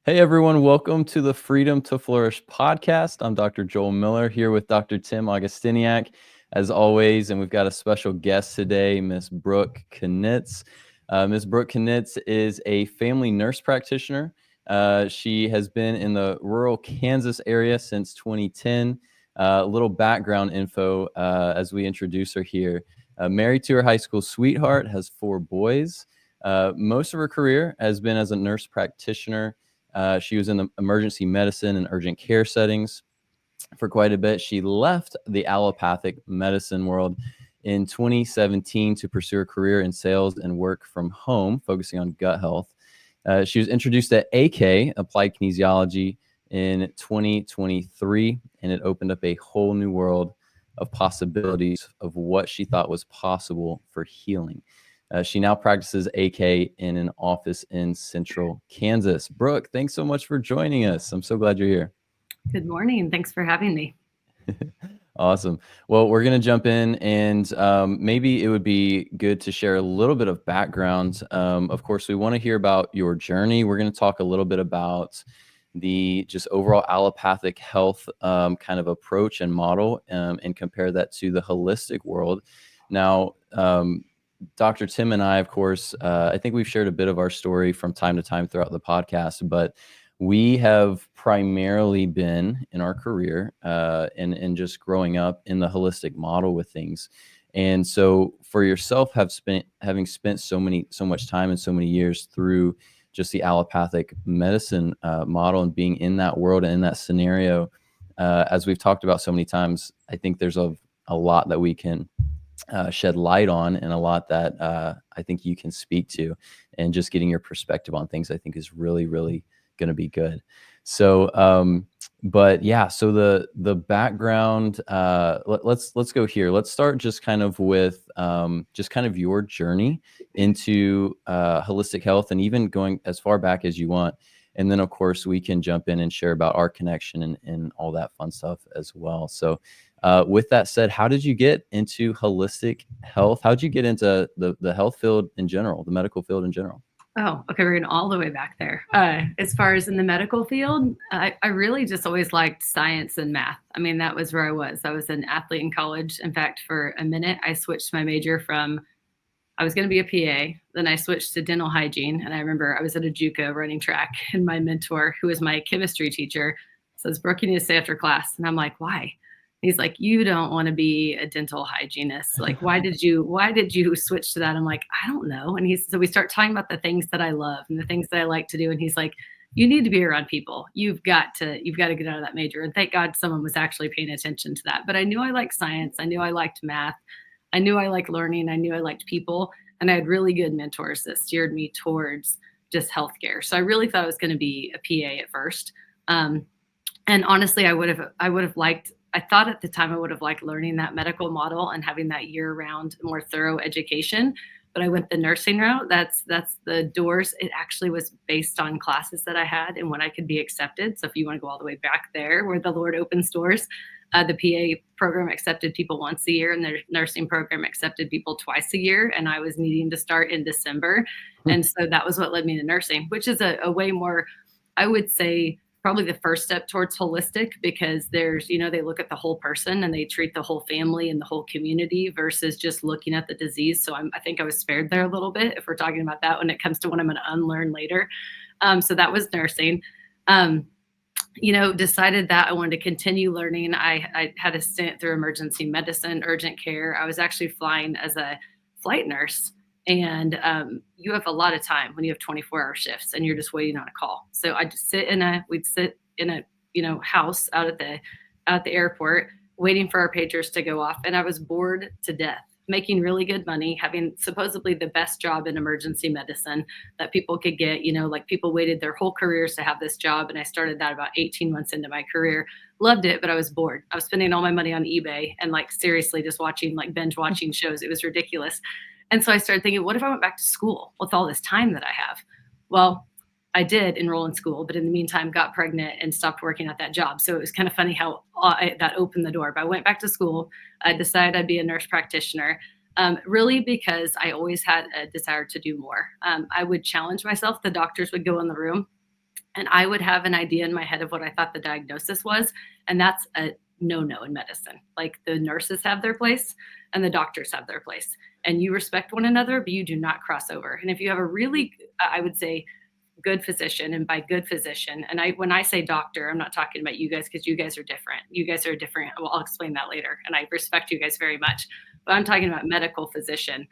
Hey everyone, welcome to the Freedom to Flourish podcast. I'm Dr. Joel Miller here with Dr. Tim Augustiniak, as always, and we've got a special guest today, Miss Brooke Kanitz. Miss Brooke Kanitz is a family nurse practitioner. She has been in the rural Kansas area since 2010. A little background info as we introduce her here. Married to her high school sweetheart, has 4 boys. Most of her career has been as a nurse practitioner. She was in the emergency medicine and urgent care settings for quite a bit. She left the allopathic medicine world in 2017 to pursue a career in sales and work from home, focusing on gut health. She was introduced to AK, Applied Kinesiology, in 2023, and it opened up a whole new world of possibilities of what she thought was possible for healing. She now practices AK in an office in central Kansas. Brooke, thanks so much for joining us. I'm so glad you're here. Good morning. Thanks for having me. Awesome. Well, we're going to jump in, and maybe it would be good to share a little bit of background. Of course, we want to hear about your journey. We're going to talk a little bit about the just overall allopathic health kind of approach and model and compare that to the holistic world. Now, Dr. Tim and I, of course, I think we've shared a bit of our story from time to time throughout the podcast, but we have primarily been in our career and just growing up in the holistic model with things. And so for yourself, having spent so much time and so many years through just the allopathic medicine model and being in that world and in that scenario, as we've talked about so many times, I think there's a lot that we can shed light on, and a lot that I think you can speak to, and just getting your perspective on things I think is really, really going to be good. So, but yeah, so the background, let's go here. Let's start just kind of with just kind of your journey into holistic health, and even going as far back as you want. And then, of course, we can jump in and share about our connection and all that fun stuff as well. So, with that said, how did you get into holistic health? How did you get into the health field in general, the medical field in general? Oh, okay. We're going all the way back there. As far as in the medical field, I really just always liked science and math. I mean, that was where I was. I was an athlete in college. In fact, for a minute, I switched my major from I was going to be a PA. Then I switched to dental hygiene. And I remember I was at a JUCO running track, and my mentor, who was my chemistry teacher, says, "Brooke, you need to stay after class." And I'm like, "Why?" He's like, "You don't want to be a dental hygienist. Like, why did you switch to that?" I'm like, "I don't know." And so we start talking about the things that I love and the things that I like to do. And he's like, "You need to be around people. You've got to get out of that major." And thank God someone was actually paying attention to that. But I knew I liked science. I knew I liked math. I knew I liked learning. I knew I liked people. And I had really good mentors that steered me towards just healthcare. So I really thought I was going to be a PA at first. And honestly, I thought at the time I would have liked learning that medical model and having that year-round, more thorough education. But I went the nursing route. That's the doors. It actually was based on classes that I had and when I could be accepted. So if you want to go all the way back there, where the Lord opens doors, the PA program accepted people once a year, and the nursing program accepted people twice a year. And I was needing to start in December, and so that was what led me to nursing, which is a way more, I would say, probably the first step towards holistic, because there's, they look at the whole person and they treat the whole family and the whole community versus just looking at the disease. So I think I was spared there a little bit, if we're talking about that when it comes to what I'm going to unlearn later. So that was nursing. Decided that I wanted to continue learning. I had a stint through emergency medicine, urgent care. I was actually flying as a flight nurse. And you have a lot of time when you have 24-hour shifts and you're just waiting on a call. So we'd sit in a house out at the airport waiting for our pagers to go off. And I was bored to death, making really good money, having supposedly the best job in emergency medicine that people could get. Like, people waited their whole careers to have this job. And I started that about 18 months into my career. Loved it, but I was bored. I was spending all my money on eBay and seriously just binge watching shows. It was ridiculous. And so I started thinking, what if I went back to school with all this time that I have? Well, I did enroll in school, but in the meantime, got pregnant and stopped working at that job. So it was kind of funny how that opened the door. But I went back to school. I decided I'd be a nurse practitioner, really because I always had a desire to do more. I would challenge myself. The doctors would go in the room And I would have an idea in my head of what I thought the diagnosis was. And that's a no in medicine. Like the nurses have their place and the doctors have their place. And you respect one another, but you do not cross over. And if you have a really, I would say, good physician, and by good physician, and when I say doctor, I'm not talking about you guys because you guys are different. You guys are different. Well, I'll explain that later. And I respect you guys very much. But I'm talking about medical physician.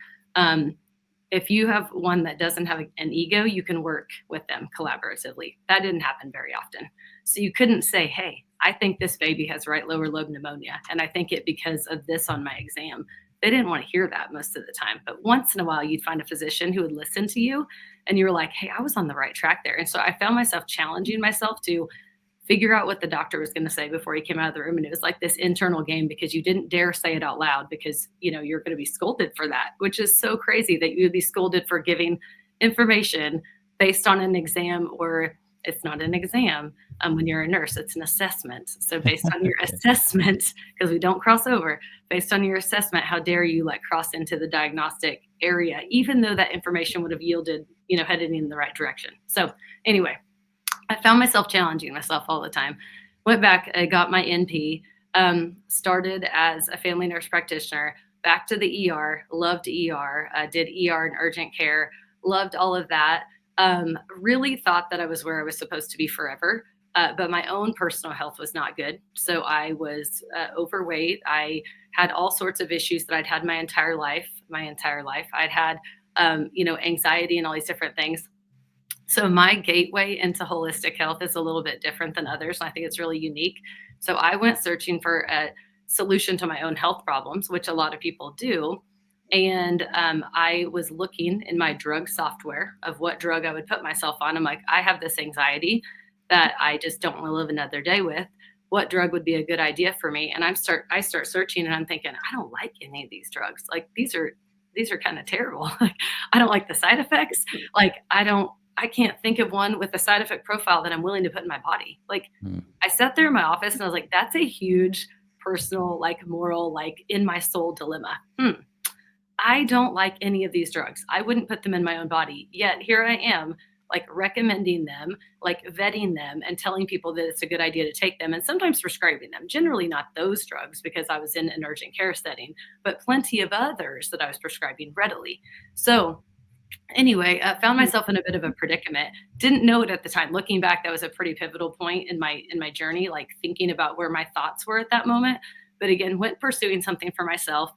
If you have one that doesn't have an ego, you can work with them collaboratively. That didn't happen very often. So you couldn't say, hey, I think this baby has right lower lobe pneumonia, and I think it because of this on my exam. They didn't want to hear that most of the time. But once in a while, you'd find a physician who would listen to you, and you were like, hey, I was on the right track there. And so I found myself challenging myself to figure out what the doctor was going to say before he came out of the room. And it was like this internal game because you didn't dare say it out loud because, you're going to be scolded for that, which is so crazy that you would be scolded for giving information based on an exam, or it's not an exam. When you're a nurse, it's an assessment. So based on your assessment, because we don't cross over, based on your assessment, how dare you cross into the diagnostic area, even though that information would have yielded, headed in the right direction. So anyway, I found myself challenging myself all the time. Went back, I got my NP, started as a family nurse practitioner, back to the ER, loved ER, did ER and urgent care, loved all of that. Really thought that I was where I was supposed to be forever, but my own personal health was not good. So I was overweight. I had all sorts of issues that I'd had my entire life. I'd had, anxiety and all these different things. So my gateway into holistic health is a little bit different than others. And I think it's really unique. So I went searching for a solution to my own health problems, which a lot of people do. And I was looking in my drug software of what drug I would put myself on. I'm like, I have this anxiety that I just don't want to live another day with. What drug would be a good idea for me? And I start searching, and I'm thinking, I don't like any of these drugs. Like these are kind of terrible. I don't like the side effects. I can't think of one with a side effect profile that I'm willing to put in my body. I sat there in my office and I was like, that's a huge personal, moral, in my soul dilemma. I don't like any of these drugs. I wouldn't put them in my own body. Yet here I am, recommending them, vetting them and telling people that it's a good idea to take them and sometimes prescribing them. Generally not those drugs because I was in an urgent care setting, but plenty of others that I was prescribing readily. So anyway, I found myself in a bit of a predicament. Didn't know it at the time. Looking back, that was a pretty pivotal point in my journey, thinking about where my thoughts were at that moment. But again, went pursuing something for myself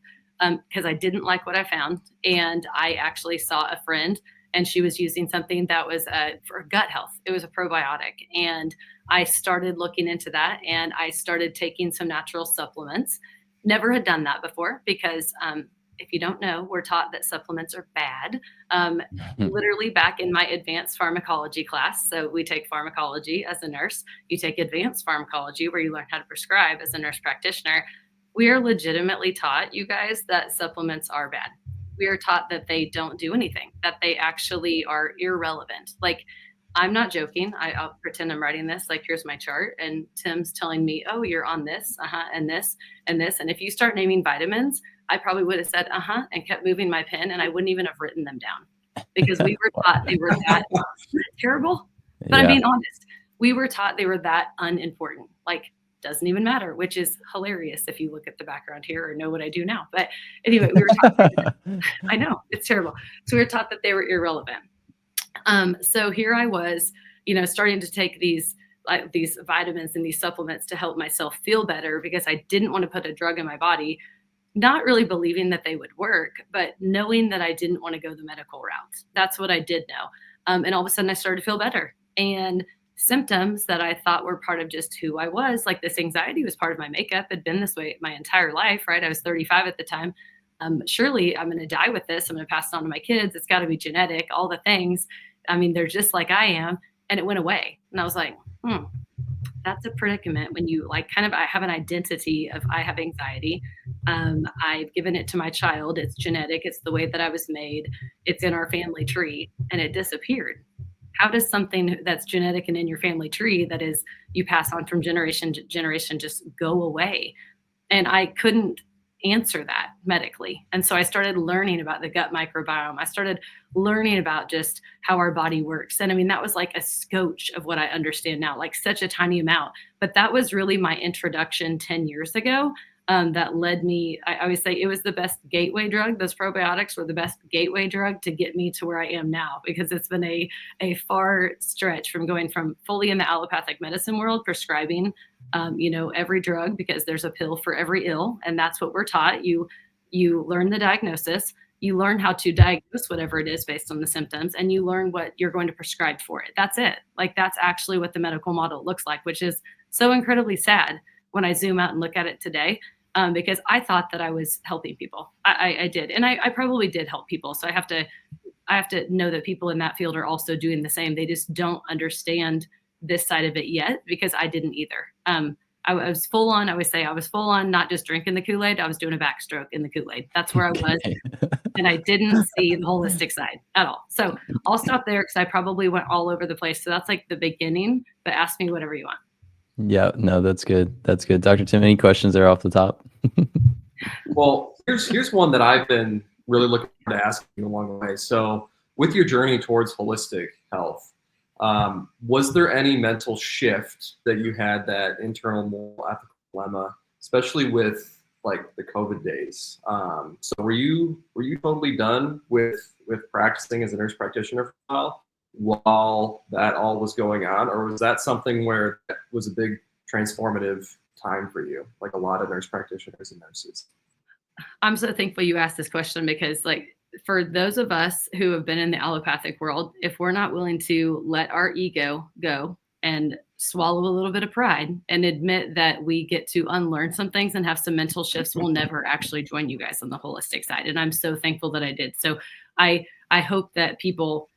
because I didn't like what I found. And I actually saw a friend, and she was using something that was for gut health. It was a probiotic. And I started looking into that, and I started taking some natural supplements. Never had done that before because if you don't know, we're taught that supplements are bad. Literally back in my advanced pharmacology class. So we take pharmacology as a nurse. You take advanced pharmacology where you learn how to prescribe as a nurse practitioner. We are legitimately taught, you guys, that supplements are bad. We are taught that they don't do anything, that they actually are irrelevant. I'm not joking. I'll pretend I'm writing this. Here's my chart. And Tim's telling me, oh, you're on this, and this, and this. And if you start naming vitamins, I probably would have said, and kept moving my pen, and I wouldn't even have written them down because we were taught they were that terrible. But I'm being honest. We were taught they were that unimportant. Doesn't even matter, which is hilarious if you look at the background here or know what I do now. But anyway, we were taught, I know, it's terrible. So we were taught that they were irrelevant. So here I was, starting to take these vitamins and these supplements to help myself feel better because I didn't want to put a drug in my body, not really believing that they would work, but knowing that I didn't want to go the medical route. That's what I did know. And all of a sudden I started to feel better. And symptoms that I thought were part of just who I was, this anxiety was part of my makeup, had been this way my entire life, right? I was 35 at the time. Surely I'm going to die with this. I'm going to pass it on to my kids. It's got to be genetic, all the things. They're just like I am. And it went away. And I was like, that's a predicament when you I have an identity of I have anxiety. I've given it to my child. It's genetic. It's the way that I was made. It's in our family tree, and it disappeared. How does something that's genetic and in your family tree that is you pass on from generation to generation just go away? And I couldn't answer that medically. And so I started learning about the gut microbiome. I started learning about just how our body works. And I mean, that was like a scotch of what I understand now, like such a tiny amount. But that was really my introduction 10 years ago. That led me, I always say it was the best gateway drug. Those probiotics were the best gateway drug to get me to where I am now, because it's been a far stretch from going from fully in the allopathic medicine world, prescribing every drug, because there's a pill for every ill. And that's what we're taught. You learn the diagnosis, you learn how to diagnose whatever it is based on the symptoms, and you learn what you're going to prescribe for it. That's it. Like, that's actually what the medical model looks like, which is so incredibly sad when I zoom out and look at it today. Because I thought that I was helping people. I did. And I probably did help people. So I have to know that people in that field are also doing the same. They just don't understand this side of it yet, because I didn't either. I was full on, I would say I was full on, not just drinking the Kool-Aid, I was doing a backstroke in the Kool-Aid. That's where I was. And I didn't see the holistic side at all. So I'll stop there, because I probably went all over the place. So that's like the beginning, but ask me whatever you want. Yeah, no, that's good. That's good. Dr. Tim, any questions there off the top? Well, here's one that I've been really looking to ask you along the way. So with your journey towards holistic health, was there any mental shift that you had, that internal moral ethical dilemma, especially with like the COVID days? So were you totally done with practicing as a nurse practitioner for a while that all was going on, or was that something where that was a big transformative time for you, like a lot of nurse practitioners and nurses? I'm so thankful you asked this question, because like, for those of us who have been in the allopathic world, if we're not willing to let our ego go and swallow a little bit of pride and admit that we get to unlearn some things and have some mental shifts, we'll never actually join you guys on the holistic side. And I'm so thankful that I did. So I hope that people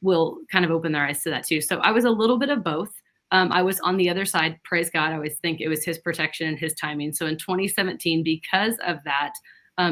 will kind of open their eyes to that too. So I was a little bit of both. I was on the other side. Praise God. I always think it was his protection and his timing. So in 2017, because of that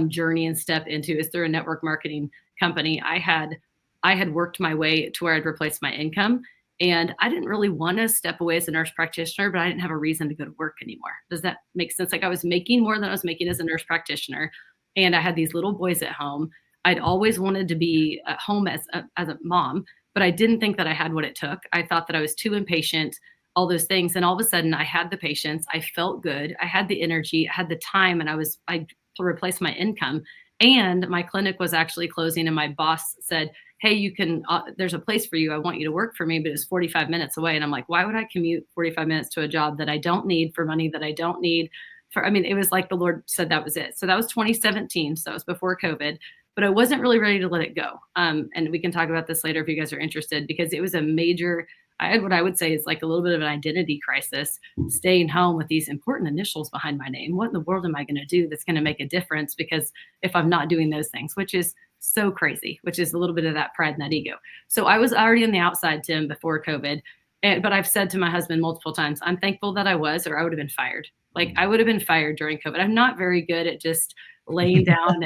journey and step into, is through a network marketing company, I had worked my way to where I'd replaced my income. And I didn't really want to step away as a nurse practitioner, but I didn't have a reason to go to work anymore. Does that make sense? Like, I was making more than I was making as a nurse practitioner. And I had these little boys at home. I'd always wanted to be at home as a mom, but I didn't think that I had what it took. I thought that I was too impatient, all those things. And all of a sudden I had the patience. I felt good. I had the energy, I had the time, and I replaced my income. And my clinic was actually closing, and my boss said, hey, you can, there's a place for you. I want you to work for me, but it's 45 minutes away. And I'm like, why would I commute 45 minutes to a job that I don't need for money that I don't need for? I mean, it was like the Lord said that was it. So that was 2017. So that was before COVID, but I wasn't really ready to let it go. And we can talk about this later if you guys are interested, because it was a major, I had what I would say is like a little bit of an identity crisis, staying home with these important initials behind my name. What in the world am I going to do that's going to make a difference? Because if I'm not doing those things, which is so crazy, which is a little bit of that pride and that ego. So I was already on the outside, Tim, before COVID. But I've said to my husband multiple times, I'm thankful that I was, or I would have been fired. Like, I would have been fired during COVID. I'm not very good at just laying down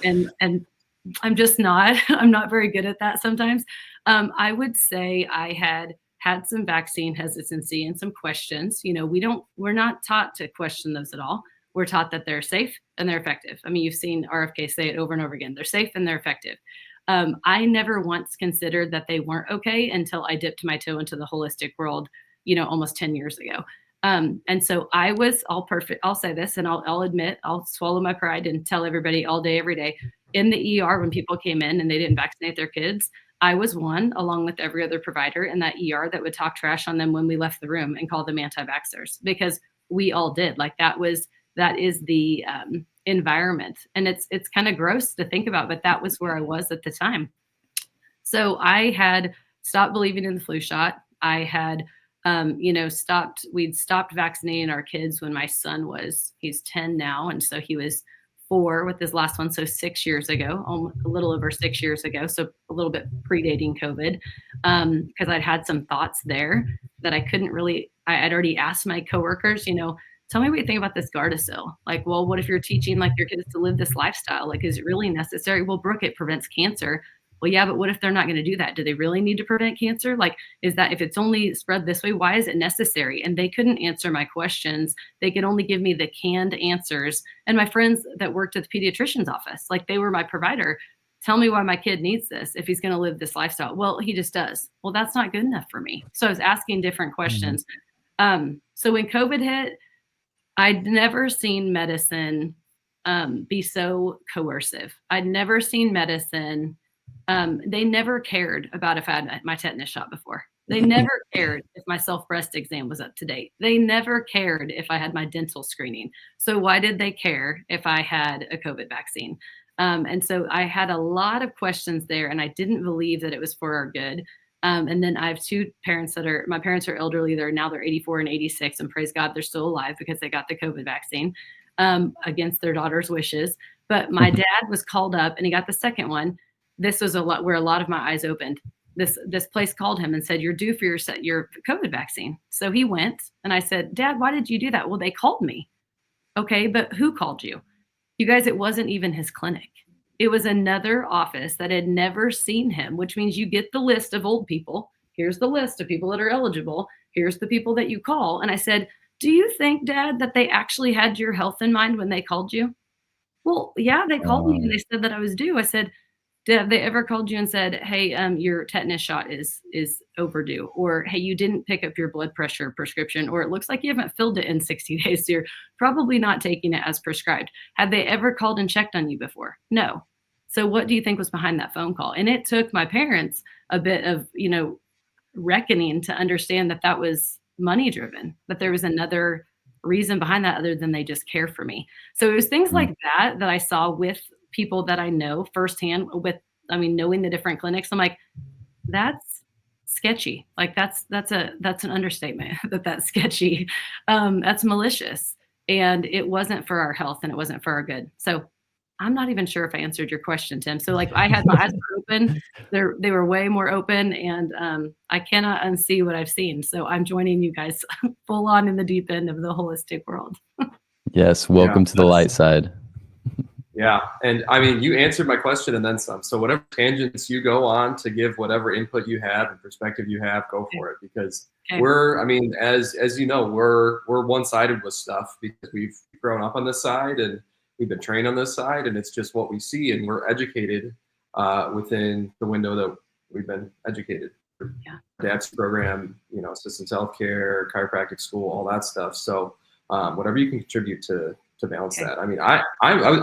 and I'm just not, I'm not very good at that sometimes. I would say I had some vaccine hesitancy and some questions. You know, we're not taught to question those at all. We're taught that they're safe and they're effective. I mean, you've seen RFK say it over and over again. They're safe and they're effective. I never once considered that they weren't okay until I dipped my toe into the holistic world, you know, almost 10 years ago. And so I was all perfect. I'll say this, and I'll admit, I'll swallow my pride and tell everybody all day, every day, in the ER when people came in and they didn't vaccinate their kids, I was one, along with every other provider in that ER, that would talk trash on them when we left the room and call them anti-vaxxers, because we all did. Like, that is the environment. And it's kind of gross to think about, but that was where I was at the time. So I had stopped believing in the flu shot. I had, we'd stopped vaccinating our kids when my son he's 10 now. And so he was 4 with his last one. So 6 years ago, a little over 6 years ago. So a little bit predating COVID, because I'd had some thoughts there that I couldn't really, I'd already asked my coworkers, tell me what you think about this Gardasil. Like, well, what if you're teaching like your kids to live this lifestyle? Like, is it really necessary? Well, Brooke, it prevents cancer. Well, yeah, but what if they're not going to do that? Do they really need to prevent cancer? Like, is that if it's only spread this way, why is it necessary? And they couldn't answer my questions. They could only give me the canned answers. And my friends that worked at the pediatrician's office, like they were my provider. Tell me why my kid needs this if he's going to live this lifestyle. Well, he just does. Well, that's not good enough for me. So I was asking different questions. So when COVID hit, I'd never seen medicine be so coercive. I'd never seen medicine. They never cared about if I had my tetanus shot before. They never cared if my self-breast exam was up to date. They never cared if I had my dental screening. So why did they care if I had a COVID vaccine? And so I had a lot of questions there, and I didn't believe that it was for our good. And then I have two parents my parents are elderly. They're 84 and 86, and praise God, they're still alive because they got the COVID vaccine against their daughter's wishes. But my dad was called up and he got the second one. This was where a lot of my eyes opened. This place called him and said, "You're due for your COVID vaccine." So he went, and I said, "Dad, why did you do that?" "Well, they called me." "Okay, but who called you?" You guys, it wasn't even his clinic. It was another office that had never seen him, which means you get the list of old people. Here's the list of people that are eligible. Here's the people that you call. And I said, "Do you think, Dad, that they actually had your health in mind when they called you?" "Well, yeah, they called me and they said that I was due." I said, "Have they ever called you and said, hey, your tetanus shot is overdue," or "Hey, you didn't pick up your blood pressure prescription," or "It looks like you haven't filled it in 60 days, so you're probably not taking it as prescribed"? Have they ever called and checked on you before? No. So what do you think was behind that phone call? And it took my parents a bit of, reckoning to understand that that was money driven, that there was another reason behind that other than they just care for me. So it was things like that I saw with people that I know firsthand knowing the different clinics. I'm like, that's sketchy. Like that's an understatement that's sketchy. That's malicious. And it wasn't for our health and it wasn't for our good. So I'm not even sure if I answered your question, Tim. So like I had my eyes open, they were way more open, and I cannot unsee what I've seen. So I'm joining you guys full on in the deep end of the holistic world. Yes. Welcome to the light side. Yeah. And I mean, you answered my question and then some. So whatever tangents you go on to give whatever input you have and perspective you have, go for it. Because as you know, we're one-sided with stuff because we've grown up on this side and we've been trained on this side, and it's just what we see, and we're educated within the window that we've been educated. Yeah. Dad's program, systems healthcare, chiropractic school, all that stuff. So whatever you can contribute to balance that. I mean, I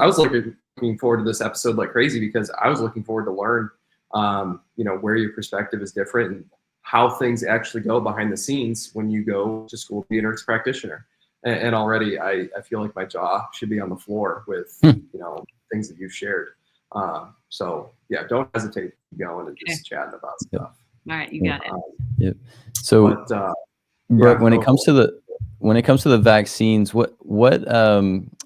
was looking forward to this episode like crazy because I was looking forward to learn, where your perspective is different and how things actually go behind the scenes when you go to school to be a nurse practitioner. And already I feel like my jaw should be on the floor with, things that you've shared. So yeah, don't hesitate to keep going and just chatting about stuff. All right. You got it. Yep. So Brooke, when it comes to the vaccines, what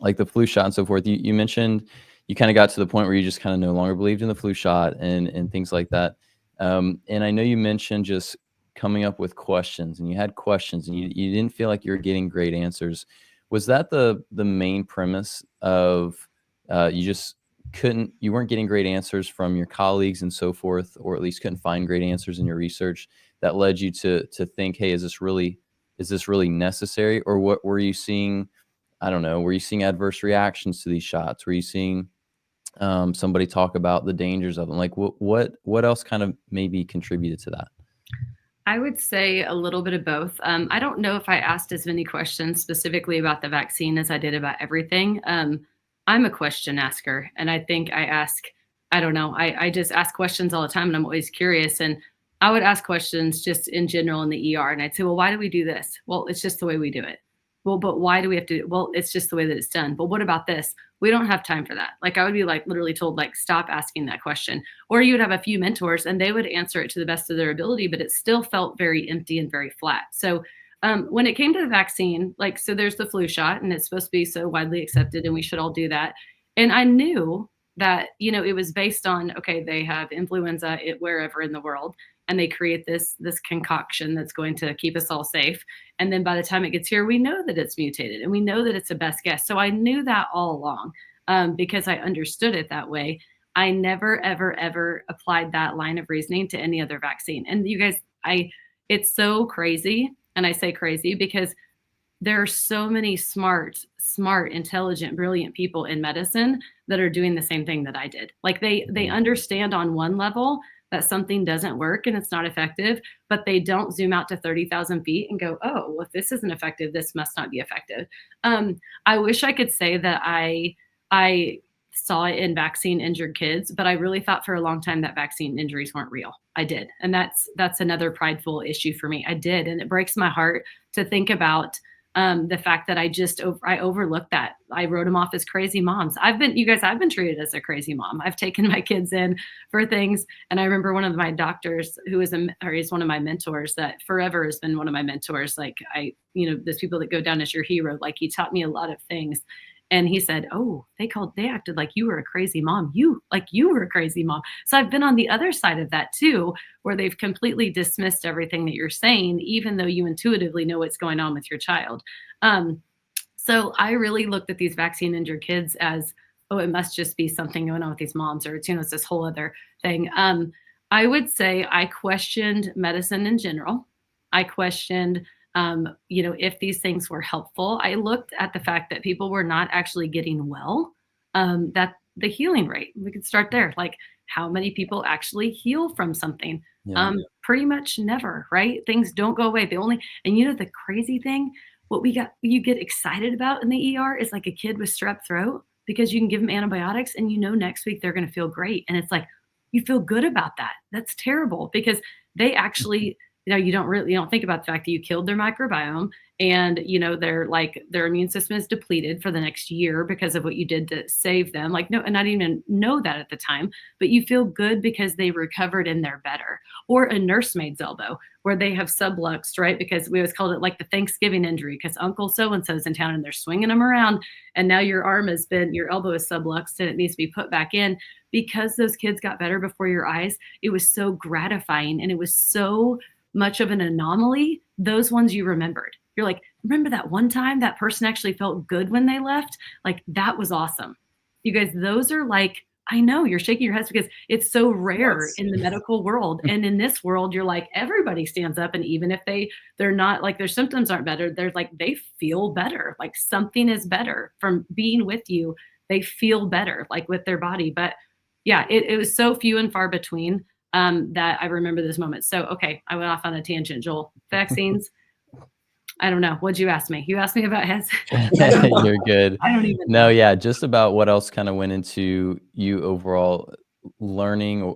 like the flu shot and so forth, you mentioned you kind of got to the point where you just kind of no longer believed in the flu shot and things like that. And I know you mentioned just coming up with questions, and you had questions and you didn't feel like you were getting great answers. Was that the main premise of you weren't getting great answers from your colleagues and so forth, or at least couldn't find great answers in your research that led you to think, hey, is this really necessary? Or what were you seeing? I don't know. Were you seeing adverse reactions to these shots? Were you seeing somebody talk about the dangers of them? Like what else kind of maybe contributed to that? I would say a little bit of both. I don't know if I asked as many questions specifically about the vaccine as I did about everything. I'm a question asker, and I think I just ask questions all the time, and I'm always curious. And I would ask questions just in general in the ER, and I'd say, well, why do we do this? Well, it's just the way we do it. Well, but why do we have to? Well, it's just the way that it's done. But what about this? We don't have time for that. Like I would be like literally told, like, stop asking that question. Or you would have a few mentors and they would answer it to the best of their ability, but it still felt very empty and very flat. So when it came to the vaccine, so there's the flu shot and it's supposed to be so widely accepted and we should all do that. And I knew that, it was based on, okay, they have influenza wherever in the world, and they create this concoction that's going to keep us all safe. And then by the time it gets here, we know that it's mutated and we know that it's a best guess. So I knew that all along because I understood it that way. I never, ever, ever applied that line of reasoning to any other vaccine. And you guys, it's so crazy. And I say crazy because there are so many smart, intelligent, brilliant people in medicine that are doing the same thing that I did. Like they understand on one level that something doesn't work and it's not effective, but they don't zoom out to 30,000 feet and go, oh, well, if this isn't effective, this must not be effective. I wish I could say that I saw it in vaccine injured kids, but I really thought for a long time that vaccine injuries weren't real. I did. And that's another prideful issue for me. I did. And it breaks my heart to think about the fact that I overlooked that. I wrote them off as crazy moms. I've been treated as a crazy mom. I've taken my kids in for things. And I remember one of my doctors who is one of my mentors that forever has been one of my mentors. Like those people that go down as your hero, like he taught me a lot of things. And he said, oh, they acted like you were a crazy mom. You were a crazy mom. So I've been on the other side of that too, where they've completely dismissed everything that you're saying, even though you intuitively know what's going on with your child. So I really looked at these vaccine injured kids as, oh, it must just be something going on with these moms, or it's this whole other thing. I would say I questioned medicine in general. I questioned if these things were helpful. I looked at the fact that people were not actually getting well, that the healing rate, we could start there. Like how many people actually heal from something? Pretty much never, right? Things don't go away. And the crazy thing, you get excited about in the ER is like a kid with strep throat, because you can give them antibiotics and next week they're going to feel great. And it's like, you feel good about that. That's terrible, because they actually, you don't think about the fact that you killed their microbiome, and their immune system is depleted for the next year because of what you did to save them. Like, no, and not even know that at the time, but you feel good because they recovered and they're better. Or a nursemaid's elbow where they have subluxed, right? Because we always called it like the Thanksgiving injury, because Uncle so-and-so's in town and they're swinging them around, and now your elbow is subluxed and it needs to be put back in. Because those kids got better before your eyes, it was so gratifying, and it was so much of an anomaly. Those ones you remembered. You're like, remember that one time that person actually felt good when they left? Like, that was awesome. You guys, those are like, I know you're shaking your heads because it's so rare in the medical world. And in this world, you're like, everybody stands up. And even if they're not, like, their symptoms aren't better, they're like, they feel better. Like something is better from being with you. They feel better, like with their body. But yeah, it was so few and far between that I remember this moment. So, okay, I went off on a tangent, Joel. Vaccines. I don't know. What'd you ask me? You asked me about heads. You're good. I don't even know. Yeah, just about what else kind of went into you overall learning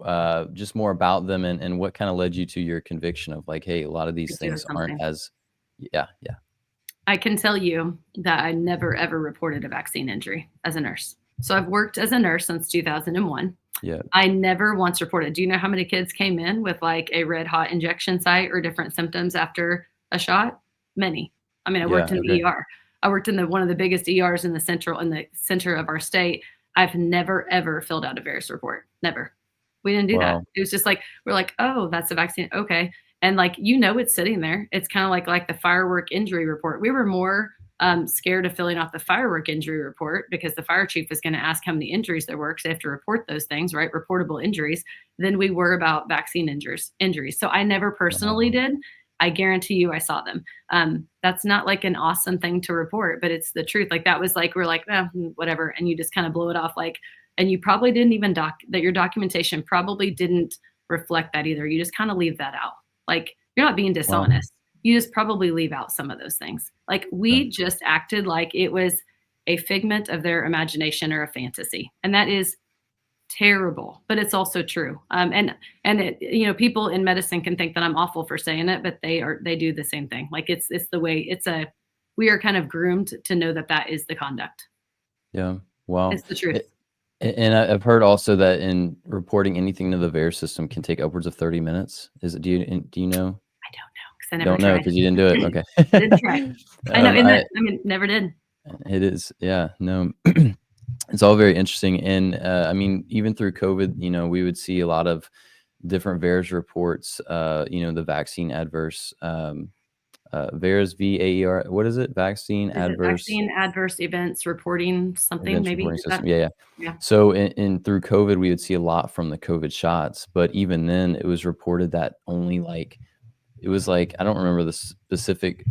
just more about them, and what kind of led you to your conviction of like, hey, a lot of these things aren't as, yeah. I can tell you that I never, ever reported a vaccine injury as a nurse. So I've worked as a nurse since 2001. Yeah. I never once reported. Do you know how many kids came in with like a red hot injection site or different symptoms after a shot? Many. I mean, I worked in the ER. I worked in one of the biggest ERs in the center of our state. I've never, ever filled out a VAERS report. Never. We didn't do that. It was just like, we're like, oh, that's a vaccine. Okay. And like, it's sitting there. It's kind of like the firework injury report. We were more scared of filling out the firework injury report because the fire chief was going to ask how many injuries there were, because they have to report those things, right? Reportable injuries, than we were about vaccine injuries. So I never personally did. I guarantee you I saw them. That's not like an awesome thing to report, but it's the truth. Like that was like, we're like, whatever. And you just kind of blow it off. Like, and you probably didn't even that your documentation probably didn't reflect that either. You just kind of leave that out. Like, you're not being dishonest. You just probably leave out some of those things. Like, we just acted like it was a figment of their imagination or a fantasy. And that is terrible, but it's also true. And it, people in medicine can think that I'm awful for saying it, but they do the same thing. Like, it's the way we are kind of groomed to know that is the conduct. Yeah. Wow. It's the truth. And I've heard also that in reporting anything to the VAERS system can take upwards of 30 minutes. Do you know? I don't know, because I never don't know because you didn't do it. Okay. Didn't try. I know. Never did. It is. Yeah. No. It's all very interesting. And I mean, even through COVID, we would see a lot of different VAERS reports, the vaccine adverse VAERS, VAER, what is it? Vaccine Is it adverse vaccine adverse events reporting something events maybe? reporting Is that? system. Yeah, yeah. Yeah. So in through COVID, we would see a lot from the COVID shots, but even then, it was reported that only like it was like I don't remember the specific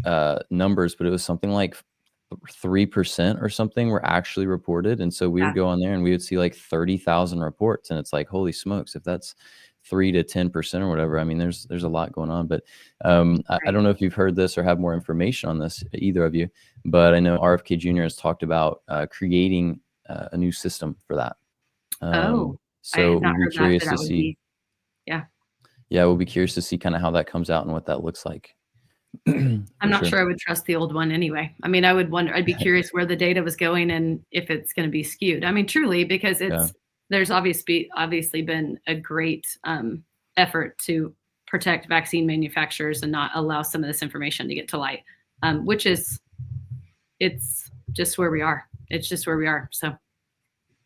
numbers, but it was something like 3% or something were actually reported. And so we Yeah. would go on there and we would see like 30,000 reports, and it's like, holy smokes, if that's 3 to 10% or whatever. I mean, there's a lot going on. But I Right. don't know if you've heard this or have more information on this, either of you, but I know RFK Jr. has talked about creating a new system for that. Oh, I So had not we'd be heard that, but curious to that would see. be, yeah. Yeah, we'll be curious to see kind of how that comes out and what that looks like. I'm For not sure. sure I would trust the old one anyway. I mean, I would wonder, I'd be curious where the data was going and if it's going to be skewed. I mean, truly, because Yeah. there's obviously been a great effort to protect vaccine manufacturers and not allow some of this information to get to light, which is, it's just where we are. It's just where we are. So,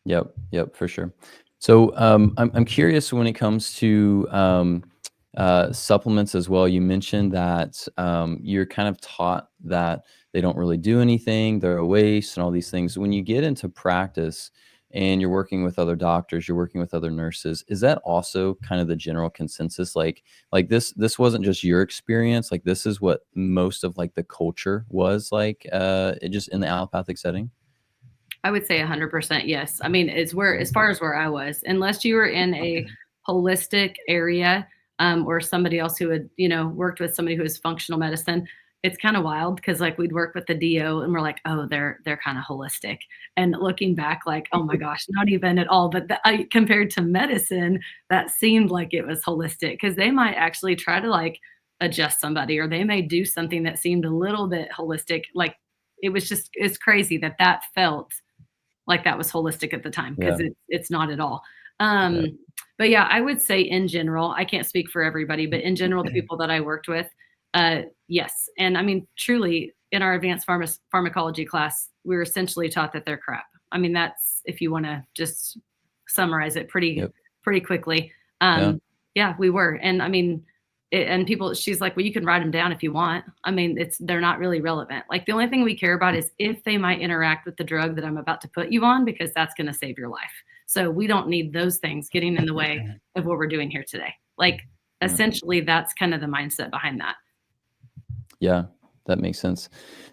Yep, for sure. So I'm curious when it comes to supplements as well. You mentioned that you're kind of taught that they don't really do anything, they're a waste, and all these things. When you get into practice and you're working with other doctors, you're working with other nurses, is that also kind of the general consensus? Like this wasn't just your experience. Like this is what most of like the culture was like, just in the allopathic setting. I would say 100% yes. I mean, as far as where I was, unless you were in a holistic area, or somebody else who had, worked with somebody who was functional medicine, it's kind of wild because like we'd work with the DO and we're like, oh, they're kind of holistic. And looking back, like, oh my gosh, not even at all. But compared to medicine, that seemed like it was holistic because they might actually try to like adjust somebody, or they may do something that seemed a little bit holistic. Like it's crazy that felt like that was holistic at the time because Yeah. it's not at all. Yeah. But yeah, I would say in general, I can't speak for everybody, but in general, the people that I worked with, yes. And I mean, truly, in our advanced pharmacology class, we were essentially taught that they're crap. I mean, that's if you want to just summarize it Yep. pretty quickly. Yeah. Yeah, we were. And I mean, and people, she's like, well, you can write them down if you want. I mean, they're not really relevant. Like the only thing we care about is if they might interact with the drug that I'm about to put you on, because that's going to save your life. So we don't need those things getting in the way of what we're doing here today. Like Yeah. essentially that's kind of the mindset behind that. Yeah, that makes sense.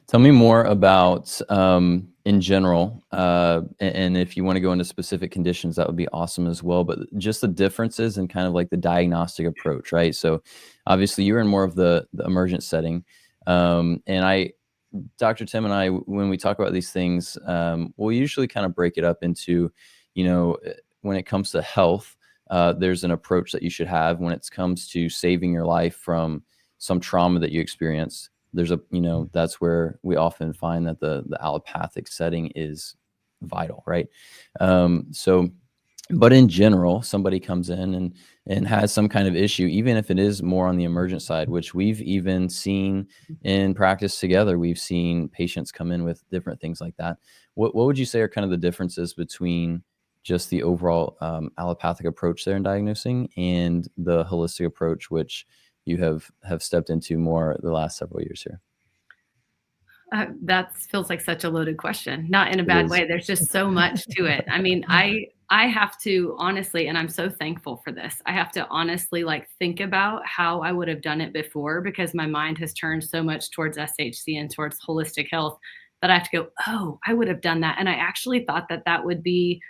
Tell me more about, in general, and if you want to go into specific conditions, that would be awesome as well. But just the differences and kind of like the diagnostic approach, right? So obviously you're in more of the emergent setting. And Dr. Tim and I, when we talk about these things, we'll usually kind of break it up into, when it comes to health, there's an approach that you should have when it comes to saving your life from some trauma that you experienced. There's that's where we often find that the allopathic setting is vital, right? So, but in general, somebody comes in and has some kind of issue, even if it is more on the emergent side, which we've even seen in practice together. We've seen patients come in with different things like that. What would you say are kind of the differences between just the overall allopathic approach there in diagnosing and the holistic approach, which you have stepped into more the last several years here? That feels like such a loaded question, not in a It bad is. way. There's just so much to it. I mean, I have to honestly, and I'm so thankful for this. I have to honestly like think about how I would have done it before because my mind has turned so much towards SHC and towards holistic health that I have to go, oh, I would have done that. And I actually thought that would be,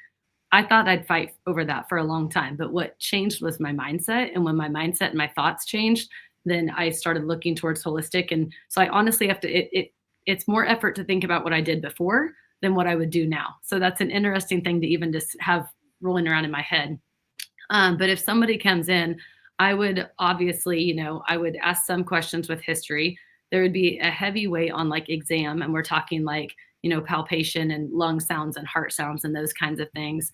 I thought I'd fight over that for a long time. But what changed was my mindset. And when my mindset and my thoughts changed, then I started looking towards holistic. And so I honestly have to, it's more effort to think about what I did before than what I would do now. So that's an interesting thing to even just have rolling around in my head. But if somebody comes in, I would obviously, I would ask some questions with history. There would be a heavy weight on like exam, and we're talking like, palpation and lung sounds and heart sounds and those kinds of things.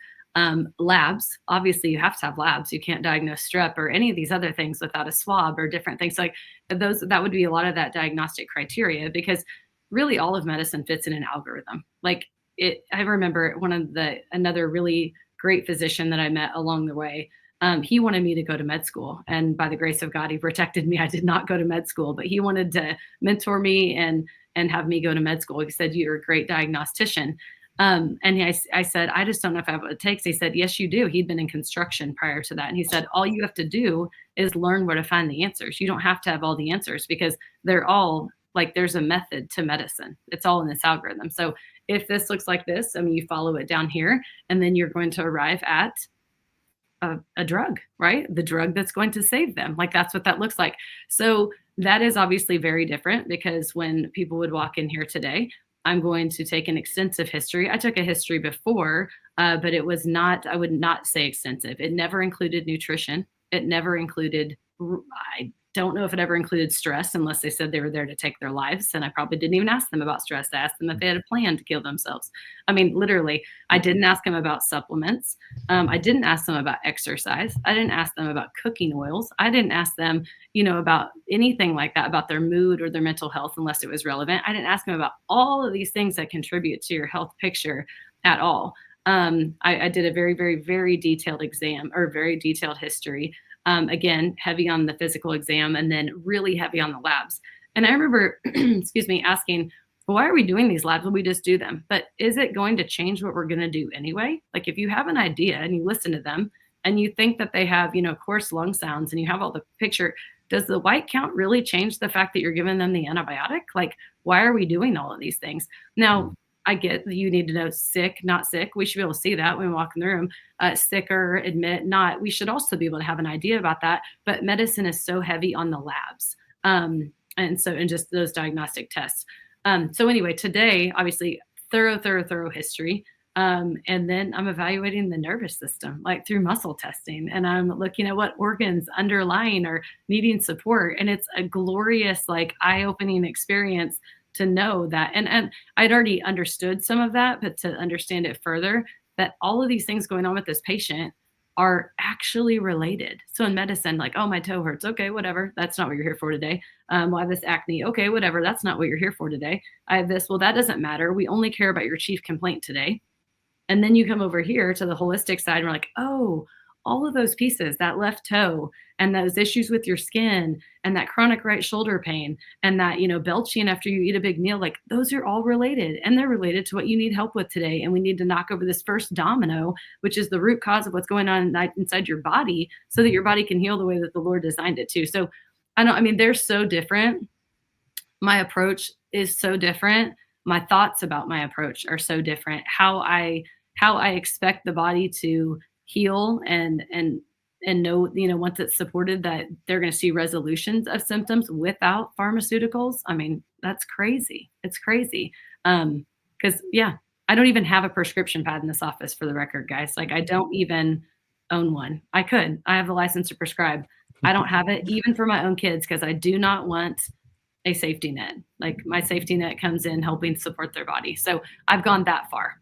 Labs, obviously you have to have labs. You can't diagnose strep or any of these other things without a swab or different things like those. That would be a lot of that diagnostic criteria because really all of medicine fits in an algorithm. Like I remember another really great physician that I met along the way. He wanted me to go to med school, and by the grace of God, he protected me. I did not go to med school, but he wanted to mentor me and have me go to med school. He said, "You're a great diagnostician." I said, "I just don't know if I have what it takes." He said, "Yes, you do." He'd been in construction prior to that. And he said, "All you have to do is learn where to find the answers. You don't have to have all the answers because they're all like, there's a method to medicine. It's all in this algorithm. So if this looks like this, I mean, you follow it down here, and then you're going to arrive at a drug, right? The drug that's going to save them. Like, that's what that looks like." So that is obviously very different, because when people would walk in here today, I'm going to take an extensive history. I took a history before, but it was not, I would not say extensive. It never included nutrition. It never included, I don't know if it ever included stress, unless they said they were there to take their lives. And I probably didn't even ask them about stress. I asked them if they had a plan to kill themselves. I mean, literally, I didn't ask them about supplements. I didn't ask them about exercise. I didn't ask them about cooking oils. I didn't ask them, about anything like that, about their mood or their mental health, unless it was relevant. I didn't ask them about all of these things that contribute to your health picture at all. I did a very, very, very detailed exam, or very detailed history. Again, heavy on the physical exam, and then really heavy on the labs. And I remember, excuse me, asking, "Well, why are we doing these labs? Well, we just do them. But is it going to change what we're going to do anyway? Like, if you have an idea and you listen to them and you think that they have, coarse lung sounds, and you have all the picture, does the white count really change the fact that you're giving them the antibiotic? Like, why are we doing all of these things?" Now, I get that you need to know sick, not sick. We should be able to see that when we walk in the room. Sick or admit not. We should also be able to have an idea about that. But medicine is so heavy on the labs. And just those diagnostic tests. So anyway, today, obviously, thorough history. And then I'm evaluating the nervous system, like through muscle testing. And I'm looking at what organs underlying are needing support. And it's a glorious, like, eye-opening experience to know that. And I'd already understood some of that, but to understand it further, that all of these things going on with this patient are actually related. So in medicine, like, "Oh, my toe hurts." Okay, whatever. That's not what you're here for today. Well, I have this acne. Okay, whatever. That's not what you're here for today. I have this. Well, that doesn't matter. We only care about your chief complaint today. And then you come over here to the holistic side, and we're like, "Oh, all of those pieces, that left toe, and those issues with your skin, and that chronic right shoulder pain, and that, belching after you eat a big meal, like, those are all related, and they're related to what you need help with today. And we need to knock over this first domino, which is the root cause of what's going on inside your body, so that your body can heal the way that the Lord designed it to." So they're so different. My approach is so different. My thoughts about my approach are so different. How I expect the body to heal and know, once it's supported, that they're going to see resolutions of symptoms without pharmaceuticals. I mean, that's crazy. It's crazy. Because I don't even have a prescription pad in this office, for the record, guys. Like, I don't even own one. I could. I have the license to prescribe. I don't have it even for my own kids, because I do not want a safety net. Like, my safety net comes in helping support their body. So I've gone that far.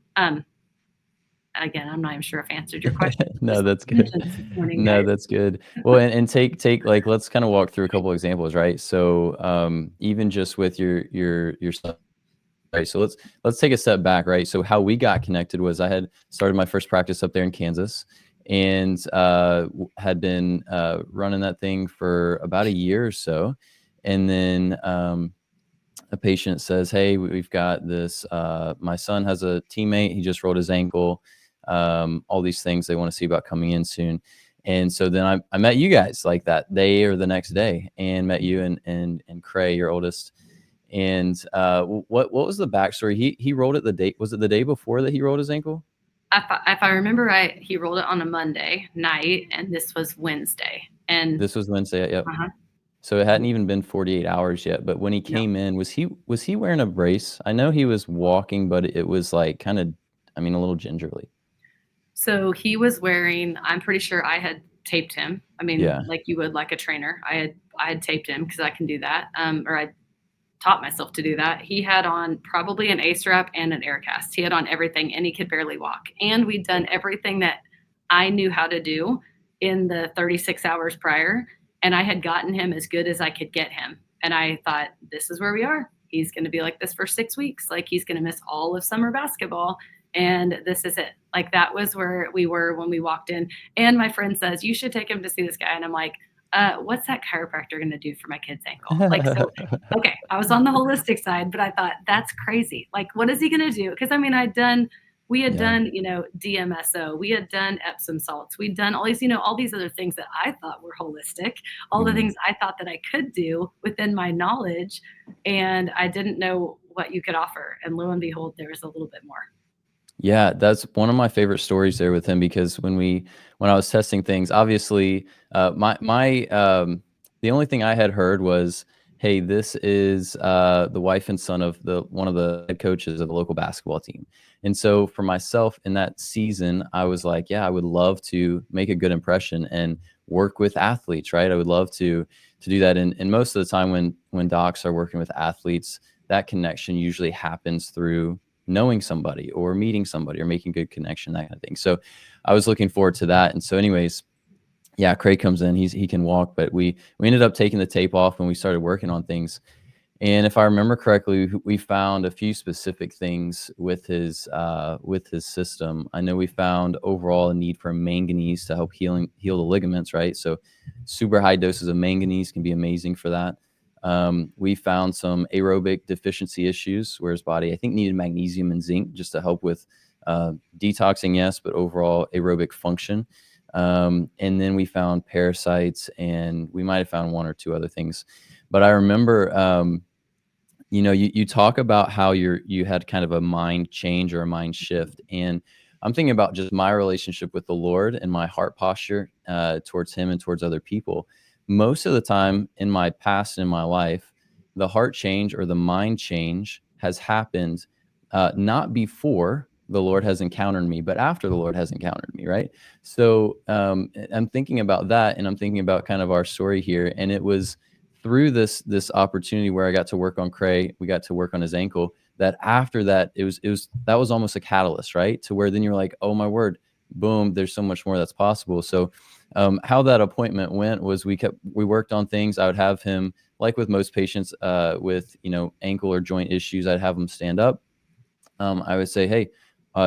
Again, I'm not even sure if I answered your question. No, that's good. No, that's good. Well, and take like, let's kind of walk through a couple examples, right? So even just with your stuff, right? So let's take a step back, right? So how we got connected was, I had started my first practice up there in Kansas, and had been running that thing for about a year or so. And then a patient says, "Hey, we've got this, my son has a teammate, he just rolled his ankle, all these things they want to see about coming in soon." And so then I met you guys like that day or the next day, and met you and Cray, your oldest. And what was the backstory? He rolled it the day, was it the day before that he rolled his ankle? If I remember right, he rolled it on a Monday night, and this was Wednesday. And This was Wednesday, yep. Uh-huh. So it hadn't even been 48 hours yet. But when he came in, was he wearing a brace? I know he was walking, but it was like kind of, a little gingerly. So he was wearing, I'm pretty sure I had taped him. Yeah. Like you would, like a trainer. I had taped him, because I can do that. Or I taught myself to do that. He had on probably an ace wrap and an air cast. He had on everything, and he could barely walk. And we'd done everything that I knew how to do in the 36 hours prior. And I had gotten him as good as I could get him. And I thought, this is where we are. He's going to be like this for 6 weeks. Like, he's going to miss all of summer basketball. and this is it. Like, that was where we were when we walked in. And my friend says, you should take him to see this guy. And I'm like, what's that chiropractor going to do for my kid's ankle? Like, so, okay, I was on the holistic side, but I thought, that's crazy. Like, what is he going to do? Because I mean, we had done, DMSO, we had done Epsom salts, we'd done all these, all these other things that I thought were holistic, all the things I thought that I could do within my knowledge. And I didn't know what you could offer. And lo and behold, there was a little bit more. Yeah, that's one of my favorite stories there with him, because when I was testing things, obviously, the only thing I had heard was, hey, this is the wife and son of one of the head coaches of the local basketball team. And so for myself in that season, I was like, yeah, I would love to make a good impression and work with athletes, right? I would love to do that. And most of the time when docs are working with athletes, that connection usually happens through knowing somebody or meeting somebody or making good connection, that kind of thing. So I was looking forward to that. And so anyways, yeah, Craig comes in, he can walk, but we ended up taking the tape off and we started working on things. And if I remember correctly, we found a few specific things with his system. I know we found overall a need for manganese to help heal the ligaments, right? So super high doses of manganese can be amazing for that. We found some aerobic deficiency issues where his body, I think, needed magnesium and zinc just to help with detoxing, yes, but overall aerobic function. And then we found parasites, and we might have found one or two other things. But I remember, you talk about how you had kind of a mind change or a mind shift. And I'm thinking about just my relationship with the Lord and my heart posture towards him and towards other people. Most of the time in my past and in my life, the heart change or the mind change has happened not before the Lord has encountered me, but after the Lord has encountered me, right? So I'm thinking about that, and I'm thinking about kind of our story here. And it was through this opportunity where I got to work on Cray, we got to work on his ankle, that after that, that was almost a catalyst, right? To where then you're like, oh my word, boom, there's so much more that's possible. So how that appointment went was we worked on things. I would have him, like with most patients with, ankle or joint issues, I'd have them stand up. I would say, hey,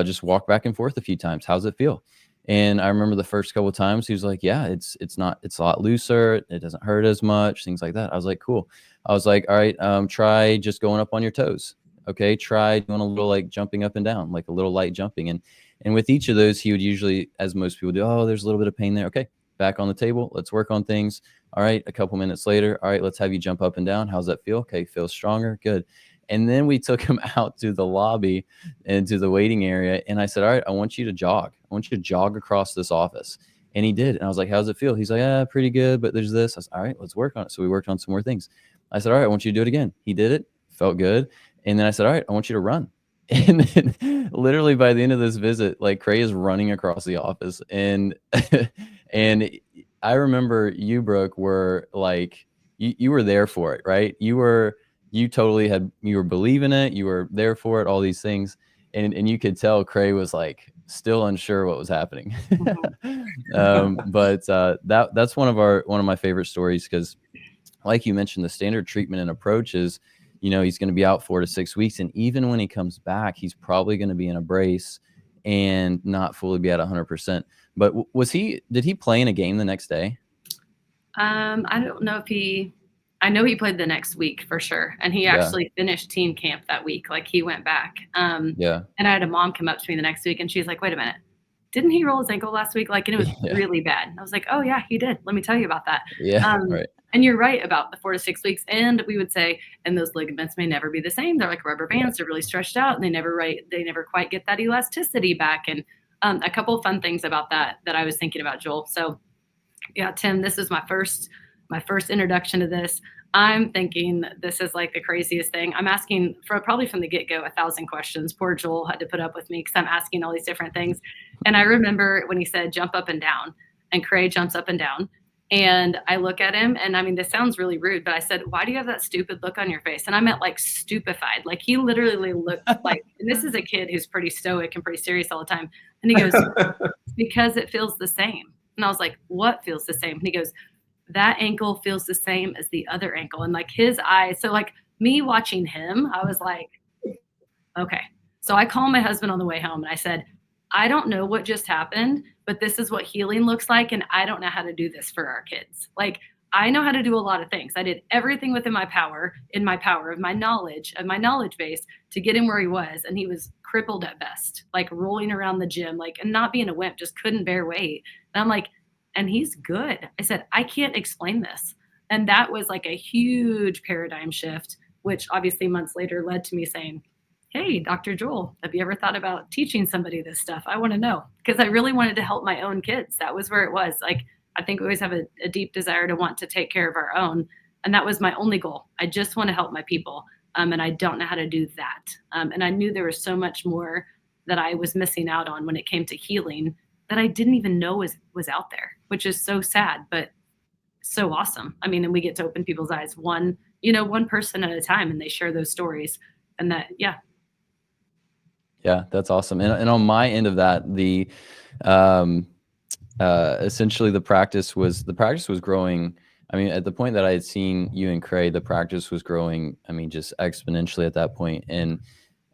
just walk back and forth a few times. How's it feel? And I remember the first couple of times he was like, yeah, it's a lot looser. It doesn't hurt as much, things like that. I was like, cool. I was like, all right, try just going up on your toes. Okay. Try doing a little like jumping up and down, like a little light jumping. And with each of those, he would usually, as most people do, oh, there's a little bit of pain there. Okay. Back on the table. Let's work on things. All right. A couple minutes later. All right. Let's have you jump up and down. How's that feel? Okay. Feels stronger. Good. And then we took him out to the lobby and to the waiting area. And I said, all right, I want you to jog. I want you to jog across this office. And he did. And I was like, how's it feel? He's like, pretty good, but there's this. I said, all right, let's work on it. So we worked on some more things. I said, all right, I want you to do it again. He did it. Felt good. And then I said, all right, I want you to run. And then literally by the end of this visit, like Cray is running across the office. And and I remember you, Brooke, were like, you were there for it, right? You were believing it. You were there for it, all these things. And you could tell Cray was like still unsure what was happening. But that's one of my favorite stories, because like you mentioned, the standard treatment and approach is, he's going to be out 4 to 6 weeks. And even when he comes back, he's probably going to be in a brace and not fully be at 100%. But did he play in a game the next day? I don't know if I know he played the next week for sure. And he actually finished team camp that week. Like, he went back. And I had a mom come up to me the next week and she's like, wait a minute, didn't he roll his ankle last week? Like, and it was really bad. And I was like, oh yeah, he did. Let me tell you about that. Right. And you're right about the 4 to 6 weeks. And we would say, and those ligaments may never be the same. They're like rubber bands. They're really stretched out, and they never quite get that elasticity back. And a couple of fun things about that I was thinking about, Joel. So yeah, Tim, this is my first introduction to this. I'm thinking this is like the craziest thing. I'm asking probably from the get-go 1,000 questions. Poor Joel had to put up with me because I'm asking all these different things. And I remember when he said jump up and down, and Cray jumps up and down. And I look at him, and I mean, this sounds really rude, but I said, why do you have that stupid look on your face? And I meant like stupefied. Like, he literally looked like, and this is a kid who's pretty stoic and pretty serious all the time. And he goes, because it feels the same. And I was like, what feels the same? And he goes, that ankle feels the same as the other ankle. And like his eyes, so like me watching him, I was like, okay. So I called my husband on the way home and I said, I don't know what just happened, but this is what healing looks like. And I don't know how to do this for our kids. Like, I know how to do a lot of things. I did everything within my power, of my knowledge base to get him where he was. And he was crippled at best, like rolling around the gym, like, and not being a wimp, just couldn't bear weight. And I'm like, and he's good. I said, I can't explain this. And that was like a huge paradigm shift, which obviously months later led to me saying, hey, Dr. Joel, have you ever thought about teaching somebody this stuff? I want to know, because I really wanted to help my own kids. That was where it was. Like, I think we always have a deep desire to want to take care of our own. And that was my only goal. I just want to help my people. And I don't know how to do that. And I knew there was so much more that I was missing out on when it came to healing that I didn't even know was out there, which is so sad, but so awesome. I mean, and we get to open people's eyes one person at a time, and they share those stories. And that, yeah. Yeah, that's awesome. And on my end of that, the essentially the practice was growing. I mean, at the point that I had seen you and Craig, the practice was growing, I mean, just exponentially at that point. And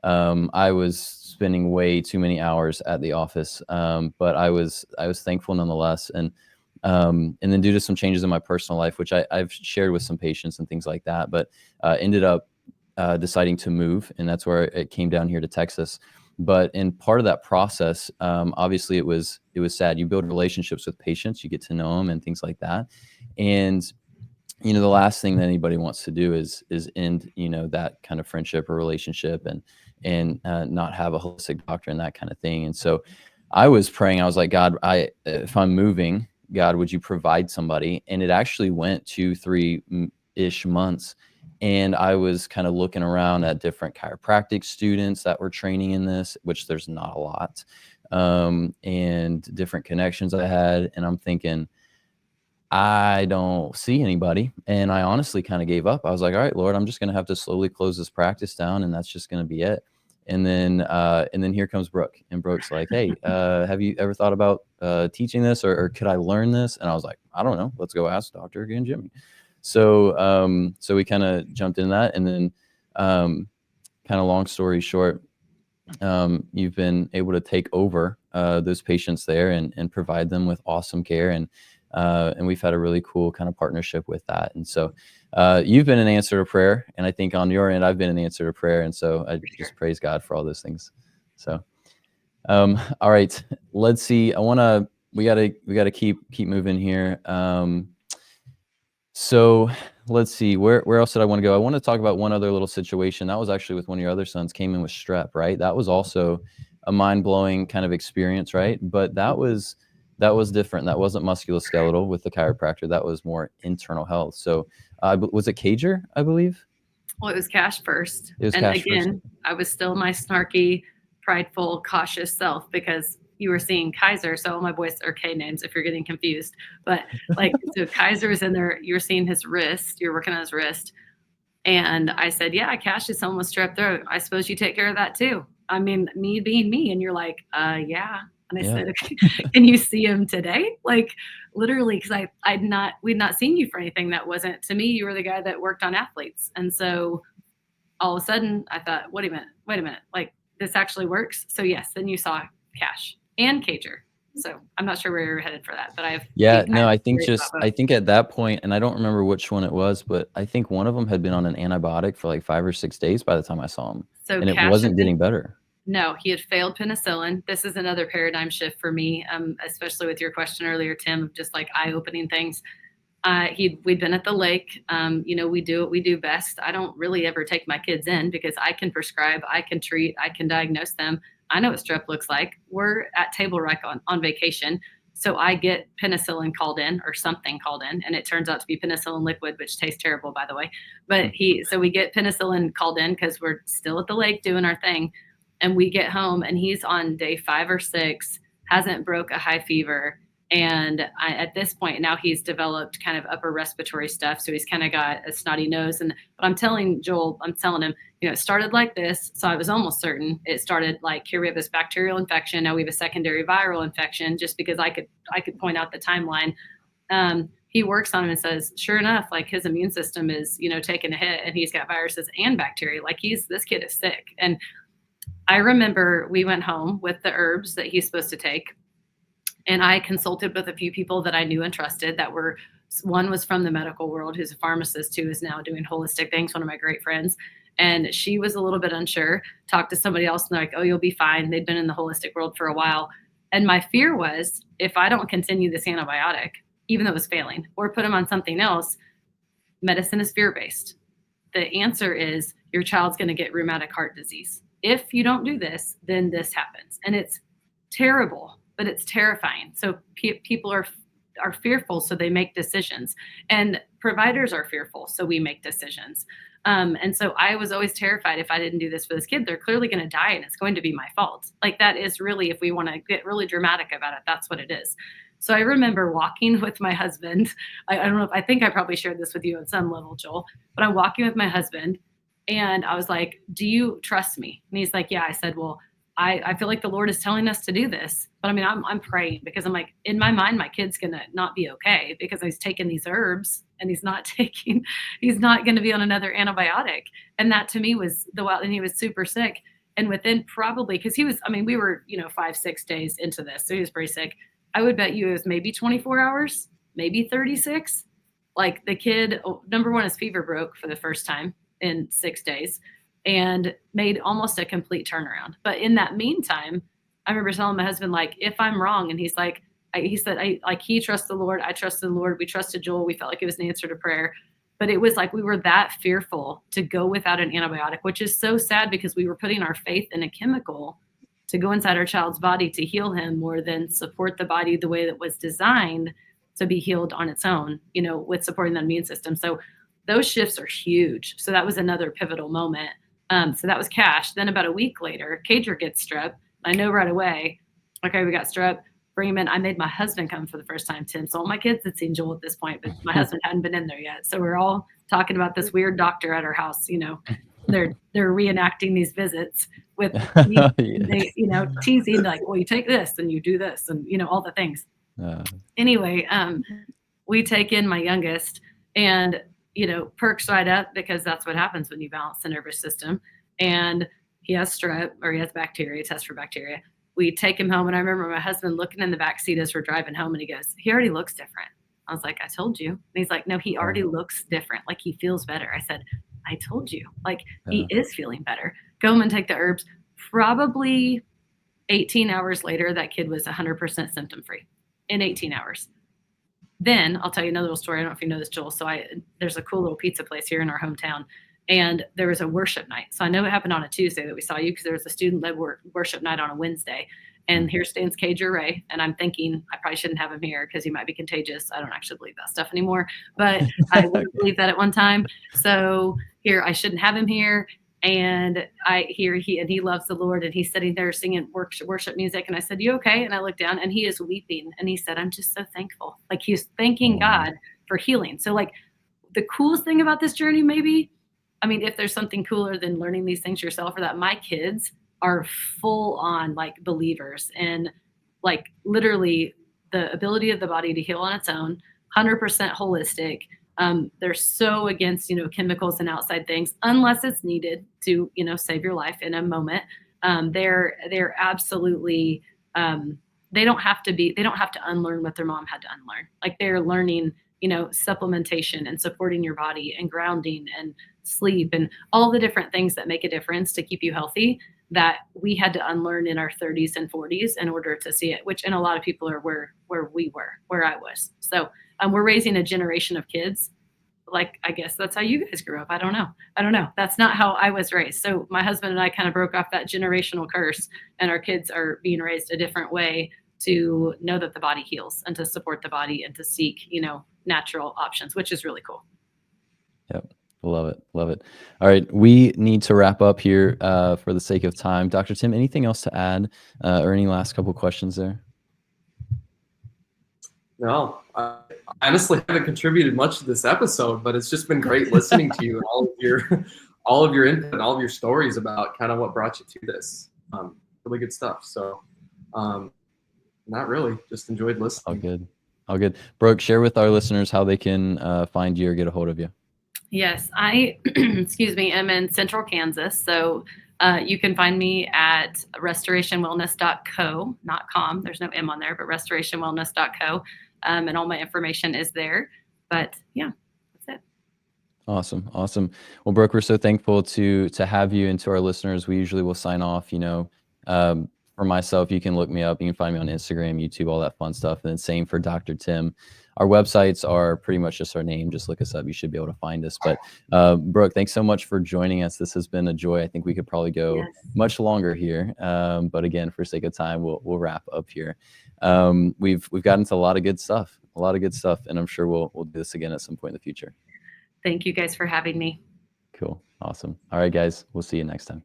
I was spending way too many hours at the office, but I was thankful nonetheless. And then due to some changes in my personal life, which I've shared with some patients and things like that, but ended up deciding to move, and that's where it came down here to Texas. But in part of that process, obviously it was sad. You build relationships with patients, you get to know them and things like that. And, the last thing that anybody wants to do is end, that kind of friendship or relationship and not have a holistic doctor and that kind of thing. And so I was praying, I was like, God, if I'm moving, God, would you provide somebody? And it actually went 2-3-ish months. And I was kind of looking around at different chiropractic students that were training in this, which there's not a lot, and different connections I had. And I'm thinking, I don't see anybody. And I honestly kind of gave up. I was like, all right, Lord, I'm just going to have to slowly close this practice down, and that's just going to be it. And then here comes Brooke, and Brooke's like, hey, have you ever thought about teaching this, or could I learn this? And I was like, I don't know. Let's go ask Dr. and Jimmy. So we kind of jumped in that, and then kind of long story short, you've been able to take over those patients there and provide them with awesome care, and we've had a really cool kind of partnership with that. And so you've been an answer to prayer, and I think on your end I've been an answer to prayer, and so I just praise God for all those things. So all right, let's see. We gotta keep moving here. So let's see, where else did I want to go? I want to talk about one other little situation. That was actually with one of your other sons, came in with strep, right? That was also a mind-blowing kind of experience, right? But that was different. That wasn't musculoskeletal with the chiropractor. That was more internal health. So was it Cager, I believe? Well, it was Cash first. It was and Cash again, first. I was still my snarky, prideful, cautious self, because you were seeing Kaiser. So all my boys are K names if you're getting confused. But like, so Kaiser is in there, you're seeing his wrist, you're working on his wrist. And I said, yeah, Cash is someone with strep throat. I suppose you take care of that too. I mean, me being me. And you're like, yeah. And I said, can you see him today? Like, literally, because we'd not seen you for anything that wasn't, to me, you were the guy that worked on athletes. And so all of a sudden I thought, wait a minute, like, this actually works. So yes, then you saw Cash and Cager. So I'm not sure where you're headed for that, but I think at that point, and I don't remember which one it was, but I think one of them had been on an antibiotic for like 5 or 6 days by the time I saw him. So and it wasn't getting better. No, he had failed penicillin. This is another paradigm shift for me, especially with your question earlier, Tim, of just like eye-opening things. We'd been at the lake. We do what we do best. I don't really ever take my kids in because I can prescribe, I can treat, I can diagnose them. I know what strep looks like. We're at Table Rec on vacation. So I get penicillin called in, or something called in, and it turns out to be penicillin liquid, which tastes terrible, by the way. But so we get penicillin called in because we're still at the lake doing our thing. And we get home and he's on day 5 or 6, hasn't broke a high fever. And at this point now he's developed kind of upper respiratory stuff. So he's kind of got a snotty nose. But I'm telling him, it started like this. So I was almost certain it started like, here we have this bacterial infection. Now we have a secondary viral infection, just because I could point out the timeline. He works on him and says, sure enough, like his immune system is, taking a hit, and he's got viruses and bacteria. Like this kid is sick. And I remember we went home with the herbs that he's supposed to take. And I consulted with a few people that I knew and trusted one was from the medical world, who's a pharmacist who is now doing holistic things, one of my great friends. And she was a little bit unsure, talked to somebody else and they're like, oh, you'll be fine. They'd been in the holistic world for a while. And my fear was if I don't continue this antibiotic, even though it was failing, or put them on something else, medicine is fear-based. The answer is your child's going to get rheumatic heart disease. If you don't do this, then this happens. And it's terrible, but it's terrifying. So people are fearful, so they make decisions. And providers are fearful, so we make decisions. And so I was always terrified if I didn't do this for this kid, they're clearly going to die and it's going to be my fault. Like that is really, if we want to get really dramatic about it, that's what it is. So I remember walking with my husband. I don't know I think I probably shared this with you on some level, Joel, but I'm walking with my husband and I was like, do you trust me? And he's like, yeah. I said, well, I feel like the Lord is telling us to do this, but I mean, I'm praying because I'm like, in my mind, my kid's going to not be okay because he's taking these herbs and he's not going to be on another antibiotic. And that to me was and he was super sick. And within probably, cause we were, 5-6 days into this. So he was pretty sick. I would bet you it was maybe 24 hours, maybe 36. Like the kid, number one, his fever broke for the first time in 6 days and made almost a complete turnaround. But in that meantime, I remember telling my husband, like, if I'm wrong, and he's like, he trusts the Lord. I trust the Lord. We trusted Joel. We felt like it was an answer to prayer. But it was like we were that fearful to go without an antibiotic, which is so sad because we were putting our faith in a chemical to go inside our child's body to heal him more than support the body the way that was designed to be healed on its own, with supporting the immune system. So those shifts are huge. So that was another pivotal moment. So that was Cash. Then about a week later, Cager gets strep. I know right away, okay, we got strep, bring him in. I made my husband come for the first time, Tim. So all my kids had seen Joel at this point, but my husband hadn't been in there yet. So we're all talking about this weird doctor at our house, they're reenacting these visits with they teasing like, well, you take this and you do this and all the things. Anyway, we take in my youngest and perks right up because that's what happens when you balance the nervous system. And he has strep or he has bacteria, test for bacteria. We take him home. And I remember my husband looking in the back seat as we're driving home and he goes, he already looks different. I was like, I told you. And he's like, no, he already looks different. Like he feels better. I said, I told you, like he is feeling better. Go home and take the herbs. Probably 18 hours later, that kid was 100% symptom free in 18 hours. Then I'll tell you another little story. I don't know if you know this, Joel. So there's a cool little pizza place here in our hometown and there was a worship night. So I know it happened on a Tuesday that we saw you because there was a student-led worship night on a Wednesday. And here stands Cager Ray. And I'm thinking I probably shouldn't have him here because he might be contagious. I don't actually believe that stuff anymore, but I would believe that at one time. So here, I shouldn't have him here. And I hear he loves the Lord and he's sitting there singing worship music. And I said, you okay? And I looked down and he is weeping. And he said, I'm just so thankful. Like he's thanking God for healing. So like the coolest thing about this journey, maybe, I mean, if there's something cooler than learning these things yourself, or that my kids are full on like believers and like literally the ability of the body to heal on its own, 100% holistic. They're so against, chemicals and outside things, unless it's needed to, save your life in a moment. They're absolutely, they don't have to unlearn what their mom had to unlearn. Like they're learning, supplementation and supporting your body and grounding and sleep and all the different things that make a difference to keep you healthy that we had to unlearn in our 30s and 40s in order to see it, which, and a lot of people are where I was. So we're raising a generation of kids. Like, I guess that's how you guys grew up. I don't know. That's not how I was raised. So my husband and I kind of broke off that generational curse and our kids are being raised a different way to know that the body heals and to support the body and to seek, natural options, which is really cool. Yep. Love it. All right. We need to wrap up here for the sake of time. Dr. Tim, anything else to add or any last couple questions there? No, I honestly haven't contributed much to this episode, but it's just been great listening to you and all of your input and all of your stories about kind of what brought you to this. Really good stuff. So not really, just enjoyed listening. All good. Brooke, share with our listeners how they can find you or get a hold of you. Yes, I, excuse me, am in Central Kansas. So you can find me at restorationwellness.co, not com. There's no M on there, but restorationwellness.co. And all my information is there. But yeah, that's it. Awesome. Awesome. Well, Brooke, we're so thankful to have you, and to our listeners. We usually will sign off, for myself, you can look me up. You can find me on Instagram, YouTube, all that fun stuff. And then same for Dr. Tim. Our websites are pretty much just our name. Just look us up. You should be able to find us. But Brooke, thanks so much for joining us. This has been a joy. I think we could probably go Yes. much longer here. But again, for sake of time, we'll wrap up here. We've gotten into a lot of good stuff, and I'm sure we'll do this again at some point in the future. Thank you guys for having me. Cool. Awesome. All right, guys. We'll see you next time.